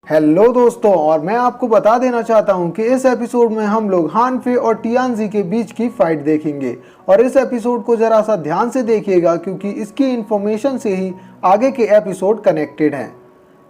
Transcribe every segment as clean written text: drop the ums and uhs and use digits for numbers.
Hello दोस्तों, और मैं आपको बता देना चाहता हूं कि इस एपिसोड में हम लोग हान फे और टियानजी के बीच की फाइट देखेंगे। और इस एपिसोड को जरा सा ध्यान से देखिएगा क्योंकि इसकी इंफॉर्मेशन से ही आगे के एपिसोड कनेक्टेड हैं।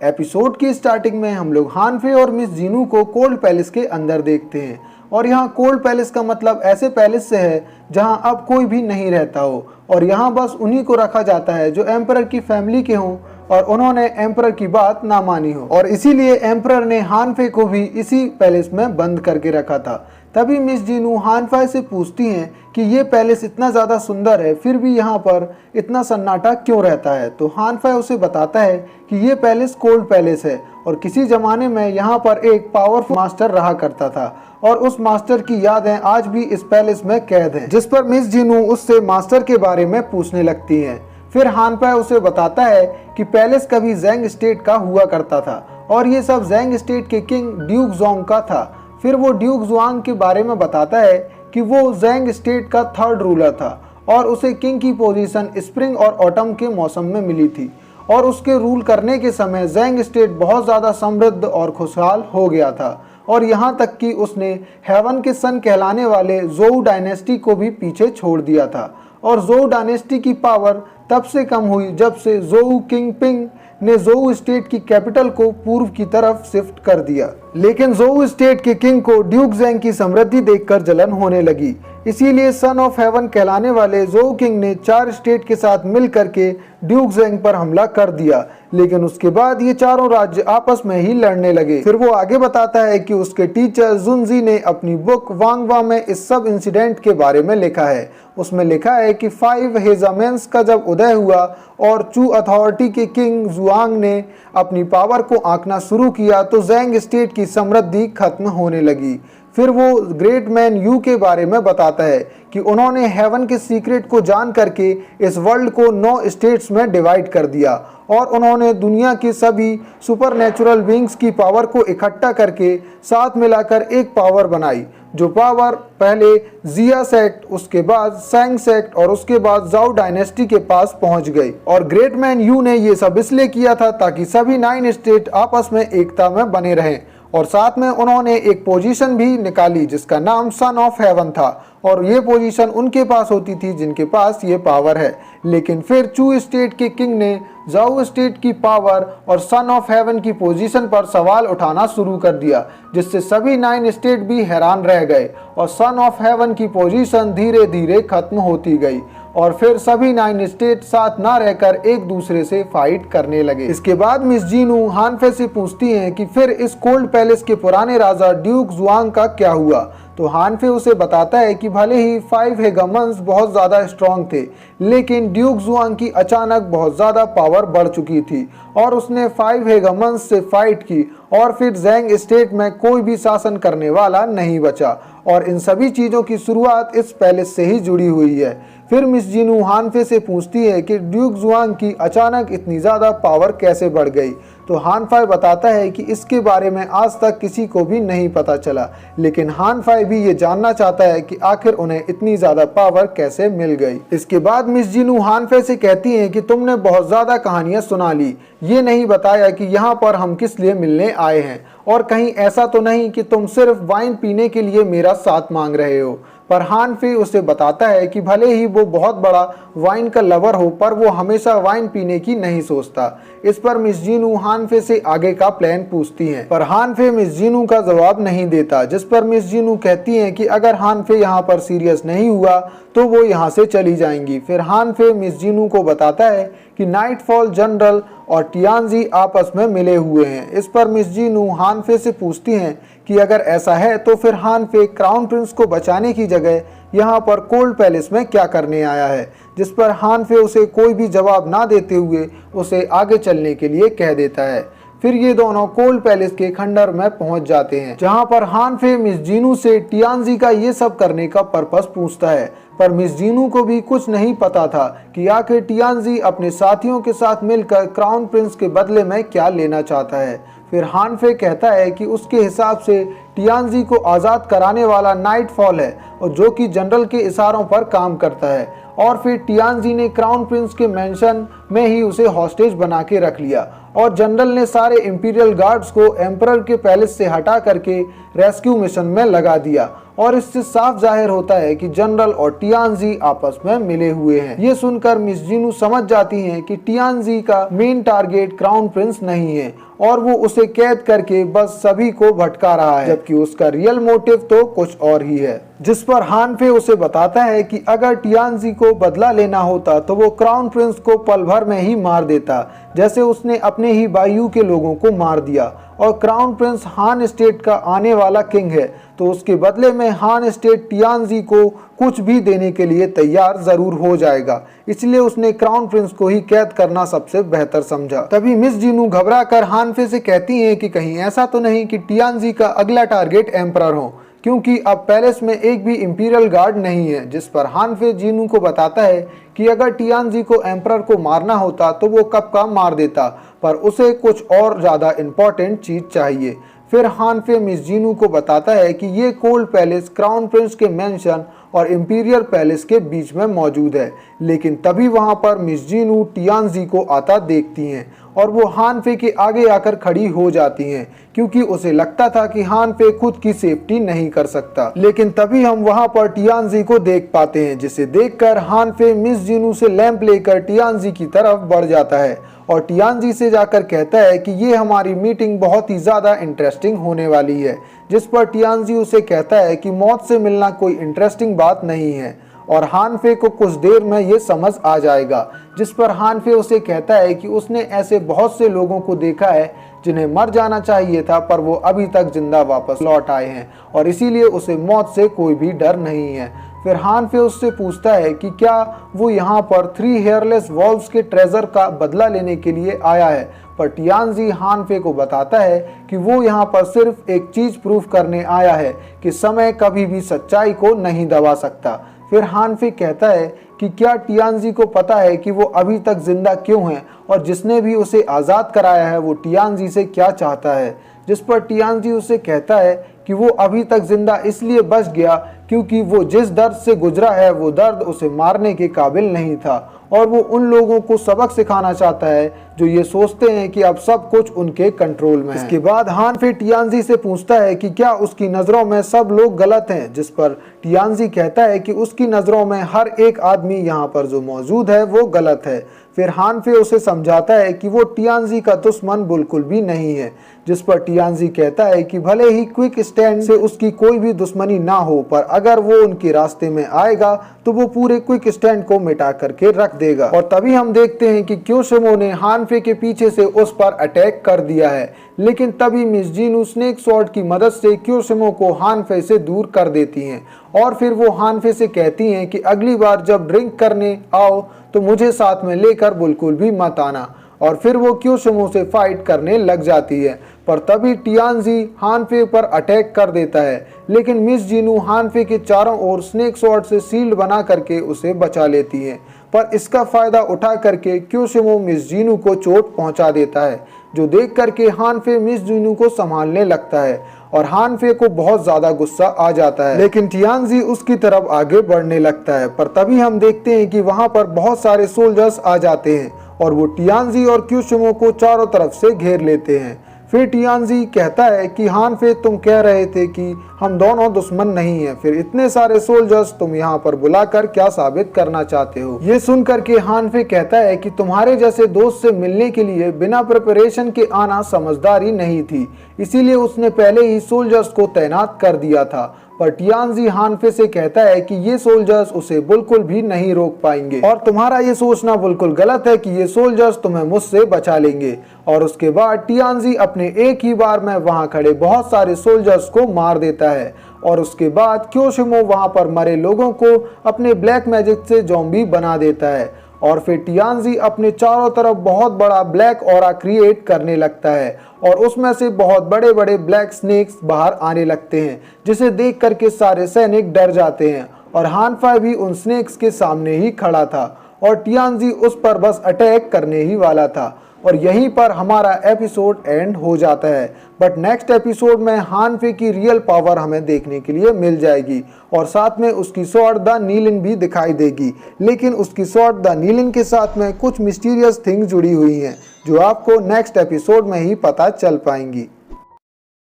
एपिसोड की स्टार्टिंग में हम लोग हान फे और मिस जीनू को कोल्ड पैलेस के अंदर देखते हैं। और यहाँ कोल्ड पैलेस का मतलब ऐसे पैलेस से है जहाँ अब कोई भी नहीं रहता हो और यहाँ बस उन्हीं को रखा जाता है जो एम्परर की फैमिली के हों और उन्होंने एम्परर की बात ना मानी हो। और इसीलिए एम्परर ने हान फे को भी इसी पैलेस में बंद करके रखा था। तभी मिस जीनू हान फे से पूछती हैं कि ये पैलेस इतना ज़्यादा सुंदर है फिर भी यहाँ पर इतना सन्नाटा क्यों रहता है। तो हान फे उसे बताता है कि ये पैलेस कोल्ड पैलेस है और किसी ज़माने में यहाँ पर एक पावरफुल मास्टर रहा करता था और उस मास्टर की यादें आज भी इस पैलेस में कैद हैं। जिस पर मिस जीनू उससे मास्टर के बारे में पूछने लगती हैं। फिर हान फे उसे बताता है कि पैलेस कभी ज़ैंग स्टेट का हुआ करता था और ये सब ज़ैंग स्टेट के किंग ड्यूक जोंग का था। फिर वो ड्यूक जुआंग के बारे में बताता है कि वो ज़ैंग स्टेट का थर्ड रूलर था और उसे किंग की पोजीशन स्प्रिंग और ऑटम के मौसम में मिली थी और उसके रूल करने के समय ज़ैंग स्टेट बहुत ज़्यादा समृद्ध और खुशहाल हो गया था और यहाँ तक कि उसने हेवन के सन कहलाने वाले जोऊ डायनेस्टी को भी पीछे छोड़ दिया था। और जोऊ डायनेस्टी की पावर तब से कम हुई जब से जोऊ किंग पिंग ने जोऊ स्टेट की कैपिटल को पूर्व की तरफ शिफ्ट कर दिया। लेकिन जोऊ स्टेट के किंग को ड्यूक ज़ैंग की समृद्धि देखकर जलन होने लगी। इसीलिए सन ऑफ हेवन कहलाने वाले जोऊ किंग ने 4 स्टेट के साथ मिल करके ड्यूक ज़ैंग पर हमला कर दिया। लेकिन उसके बाद ये चारों राज्य आपस में ही लड़ने लगे। फिर वो आगे बताता है कि उसके टीचर जुनजी ने अपनी बुक वांगवा में इस सब इंसिडेंट के बारे में लिखा है। उसमें लिखा है कि 5 हेजामेंस का जब उदय हुआ और चू अथॉरिटी के किंग जुआंग ने अपनी पावर को आंकना शुरू किया तो ज़ैंग स्टेट की समृद्धि खत्म होने लगी। फिर वो ग्रेट मैन यू के बारे में बताता है कि उन्होंने हेवन के सीक्रेट को जान करके इस वर्ल्ड को 9 स्टेट्स में डिवाइड कर दिया और उन्होंने दुनिया के सभी सुपरनेचुरल बीइंग्स की पावर को इकट्ठा करके साथ मिलाकर एक पावर बनाई, जो पावर पहले जिया सेक्ट, उसके बाद सैंग सेक्ट और उसके बाद जाओ डायनेस्टी के पास पहुंच गई। और ग्रेट मैन यू ने ये सब इसलिए किया था ताकि सभी 9 स्टेट आपस में एकता में बने रहें। और साथ में उन्होंने एक पोजीशन भी निकाली जिसका नाम सन ऑफ हेवन था और ये पोजीशन उनके पास होती थी जिनके पास ये पावर है। लेकिन फिर चू स्टेट के किंग ने जाओ स्टेट की पावर और सन ऑफ हेवन की पोजीशन पर सवाल उठाना शुरू कर दिया, जिससे सभी 9 स्टेट भी हैरान रह गए और सन ऑफ हेवन की पोजीशन धीरे धीरे खत्म होती गई और फिर सभी 9 स्टेट साथ ना रहकर एक दूसरे से फाइट करने लगे। इसके बाद मिस जीनू हान फे से पूछती हैं कि फिर इस कोल्ड पैलेस के पुराने राजा ड्यूक जुआंग का क्या हुआ। तो हान फे उसे बताता है कि भले ही 5 हेगमन्स बहुत ज़्यादा स्ट्रॉन्ग थे लेकिन ड्यूक जुआंग की अचानक बहुत ज़्यादा पावर बढ़ चुकी थी और उसने 5 हेगमन्स से फाइट की और फिर ज़ैंग स्टेट में कोई भी शासन करने वाला नहीं बचा। और इन सभी चीज़ों की शुरुआत इस पैलेस से ही जुड़ी हुई है। फिर मिस जीनू हान फे से पूछती है कि ड्यूक जुआंग की अचानक इतनी ज़्यादा पावर कैसे बढ़ गई। तो हान फे बताता है कि इसके बारे में आज तक किसी को भी नहीं पता चला, लेकिन हान फे भी ये जानना चाहता है कि आखिर उन्हें इतनी ज़्यादा पावर कैसे मिल गई। इसके बाद मिस जीनू हान फे से कहती हैं कि तुमने बहुत ज़्यादा कहानियाँ सुना ली, ये नहीं बताया कि यहाँ पर हम किस लिए मिलने आए हैं और कहीं ऐसा तो नहीं कि तुम सिर्फ वाइन पीने के लिए मेरा साथ मांग रहे हो। पर हान फे उसे बताता है कि भले ही वो बहुत बड़ा वाइन का लवर हो पर वो हमेशा वाइन पीने की नहीं सोचता। इस पर मिस जीनू हान फे से आगे का प्लान पूछती हैं, पर हान फे मिस जीनू का जवाब नहीं देता, जिस पर मिस जीनू कहती हैं कि अगर हान फे यहाँ पर सीरियस नहीं हुआ तो वो यहाँ से चली जाएंगी। फिर हान फे मिस जीनू को बताता है कि नाइटफॉल जनरल और टियानजी आपस में मिले हुए हैं। इस पर मिस जीनू हान फे से पूछती हैं कि अगर ऐसा है तो फिर हान फे क्राउन प्रिंस को बचाने की जगह यहाँ पर कोल्ड पैलेस में क्या करने आया है, जिस पर हान फे उसे कोई भी जवाब ना देते हुए उसे आगे चलने के लिए कह देता है। फिर ये दोनों कोल्ड पैलेस के खंडर में पहुंच जाते हैं जहां पर हान फे मिस जीनू से टियानजी का ये सब करने का पर्पस पूछता है। पर मिस जीनू को भी कुछ नहीं पता था कि आखिर टियानजी अपने साथियों के साथ मिलकर क्राउन प्रिंस के बदले में क्या लेना चाहता है। फिर हान फे कहता है कि उसके हिसाब से टियानजी को आज़ाद कराने वाला नाइटफॉल है और जो कि जनरल के इशारों पर काम करता है और फिर टियानजी ने क्राउन प्रिंस के मेंशन में ही उसे हॉस्टेज बना के रख लिया और जनरल ने सारे इंपीरियल गार्ड्स को एम्परर के पैलेस से हटा करके रेस्क्यू मिशन में लगा दिया। और इससे साफ जाहिर होता है कि जनरल और टियानजी आपस में मिले हुए हैं। ये सुनकर मिस जीनू समझ जाती हैं कि टियानजी का मेन टारगेट क्राउन प्रिंस नहीं है और वो उसे कैद करके बस सभी को भटका रहा है, जबकि उसका रियल मोटिव तो कुछ और ही है। जिस पर हानफे उसे बताता है कि अगर टियानजी को बदला लेना होता तो वो क्राउन प्रिंस को पल भर में ही मार देता, जैसे उसने अपने ही बायू के लोगों को मार दिया। और क्राउन प्रिंस हान स्टेट का आने वाला किंग है, तो उसके बदले में हान स्टेट टियानजी को कुछ भी देने के लिए तैयार जरूर हो जाएगा। इसलिए उसने क्राउन प्रिंस को ही कैद करना सबसे बेहतर समझा। तभी मिस जीनू घबरा कर हानफे से कहती हैं कि कहीं ऐसा तो नहीं कि टियानजी का अगला टारगेट एम्परर हो, क्योंकि अब पैलेस में एक भी इंपीरियल गार्ड नहीं है। जिस पर हानफे जीनू को बताता है कि अगर टियानजी को एम्परर को मारना होता तो वो कब का मार देता, पर उसे कुछ और ज्यादा इम्पोर्टेंट चीज चाहिए। फिर हानफे मिस जीनू को बताता है कि ये कोल्ड पैलेस क्राउन प्रिंस के मेंशन और इंपीरियल पैलेस के बीच में मौजूद है। लेकिन तभी वहां पर मिस जीनू टियानजी को आता देखती हैं और वो हानफे के आगे आकर खड़ी हो जाती हैं, क्योंकि उसे लगता था कि हानफे खुद की सेफ्टी नहीं कर सकता। लेकिन तभी हम वहां पर टियानजी को देख पाते हैं, जिसे देखकर हानफे मिस जीनू से लैंप लेकर टियानजी की तरफ बढ़ जाता है और टियानजी से जाकर कहता है कि ये हमारी मीटिंग बहुत ही ज्यादा इंटरेस्टिंग होने वाली है। जिस पर टियानजी उसे कहता है कि मौत से मिलना कोई इंटरेस्टिंग बात नहीं है और हानफे को कुछ देर में ये समझ आ जाएगा। जिस पर हानफे उसे कहता है कि उसने ऐसे बहुत से लोगों को देखा है जिन्हें मर जाना चाहिए था, पर वो अभी तक जिंदा वापस लौट आए हैं और इसीलिए उसे मौत से कोई भी डर नहीं है। फिर हानफे उससे पूछता है कि क्या वो यहाँ पर 3 हेयरलेस वॉल्व्स के ट्रेजर का बदला लेने के लिए आया है, पर टियानजी हानफे को बताता है कि वो यहाँ पर सिर्फ एक चीज प्रूफ करने आया है कि समय कभी भी सच्चाई को नहीं दबा सकता। फिर हानफे कहता है कि क्या टियानजी को पता है कि वो अभी तक जिंदा क्यों है और जिसने भी उसे आज़ाद कराया है वो टियानजी से क्या चाहता है। जिस पर टियानजी उसे कहता है कि वो अभी तक जिंदा इसलिए बच गया क्योंकि वो जिस दर्द से गुजरा है वो दर्द उसे मारने के काबिल नहीं था और वो उन लोगों को सबक सिखाना चाहता है जो ये सोचते हैं कि अब सब कुछ उनके कंट्रोल में है। इसके बाद हानफे टियानजी से पूछता है कि क्या उसकी नज़रों में सब लोग गलत हैं, जिस पर टियानजी कहता है कि उसकी नज़रों में हर एक आदमी यहाँ पर जो मौजूद है वो गलत है। फिर हानफे उसे समझाता है कि वो टियानजी का दुश्मन बिल्कुल भी नहीं है, जिस पर टियानजी कहता है कि भले ही क्विक स्टैंड से उसकी कोई भी दुश्मनी ना हो, पर अगर वो उनके रास्ते में आएगा तो वो पूरे क्विक स्टैंड को मिटा करके रख देगा। और तभी हम देखते हैं कि क्योशिमो ने हानफे के पीछे से उस पर अटैक कर दिया है, लेकिन तभी मिस जीनू स्नेक स्वॉर्ड की मदद से क्योशिमो को हानफे से दूर कर देती हैं और फिर वो हानफे से कहती हैं कि अगली बार जब ड्रिंक करने आओ तो मुझे साथ में लेकर बिल्कुल भी मत आना। और फिर वो क्योशिमो से फाइट करने लग जाती है, पर तभी टियानजी हानफे पर अटैक कर देता है, लेकिन मिस जीनू हानफे के चारों ओर स्नेक स्वॉर्ड से सील्ड बना करके उसे बचा लेती है। पर इसका फायदा उठा करके क्योशिमो मिस जीनू को चोट पहुंचा देता है, जो देख करके हानफे मिस जीनू को संभालने लगता है और हानफे को बहुत ज्यादा गुस्सा आ जाता है, लेकिन टियानजी उसकी तरफ आगे बढ़ने लगता है। पर तभी हम देखते हैं कि वहां पर बहुत सारे सोल्जर्स आ जाते हैं और वो टियानजी और क्योशिमो को चारों तरफ से घेर लेते हैं। फिर टियानजी कहता है कि हानफे तुम कह रहे थे कि हम दोनों दुश्मन नहीं हैं, फिर इतने सारे सोल्जर्स तुम यहाँ पर बुलाकर क्या साबित करना चाहते हो। ये सुनकर के हानफे कहता है कि तुम्हारे जैसे दोस्त से मिलने के लिए बिना प्रिपरेशन के आना समझदारी नहीं थी, इसीलिए उसने पहले ही सोल्जर्स को तैनात कर दिया था। पर टियानजी हानफे से कहता है कि ये सोल्जर्स उसे बिल्कुल भी नहीं रोक पाएंगे और तुम्हारा ये सोचना बिल्कुल गलत है कि ये सोल्जर्स तुम्हें मुझसे बचा लेंगे। और उसके बाद टियानजी अपने एक ही बार में वहां खड़े बहुत सारे सोल्जर्स को मार देता है और उसके बाद क्योशिमो वहां पर मरे लोगों को अपने ब्लैक मैजिक से ज़ॉम्बी बना देता है और फिर टियानजी अपने चारों तरफ बहुत बड़ा ब्लैक ऑरा क्रिएट करने लगता है और उसमें से बहुत बड़े बड़े ब्लैक स्नेक्स बाहर आने लगते हैं, जिसे देख करके सारे सैनिक डर जाते हैं और हानफे भी उन स्नेक्स के सामने ही खड़ा था और टियानजी उस पर बस अटैक करने ही वाला था। और यहीं पर हमारा एपिसोड एंड हो जाता है। बट नेक्स्ट एपिसोड में हान फे की रियल पावर हमें देखने के लिए मिल जाएगी और साथ में उसकी स्वॉर्ड द नीलिन भी दिखाई देगी। लेकिन उसकी स्वॉर्ड द नीलिन के साथ में कुछ मिस्टीरियस थिंग जुड़ी हुई हैं जो आपको नेक्स्ट एपिसोड में ही पता चल पाएंगी।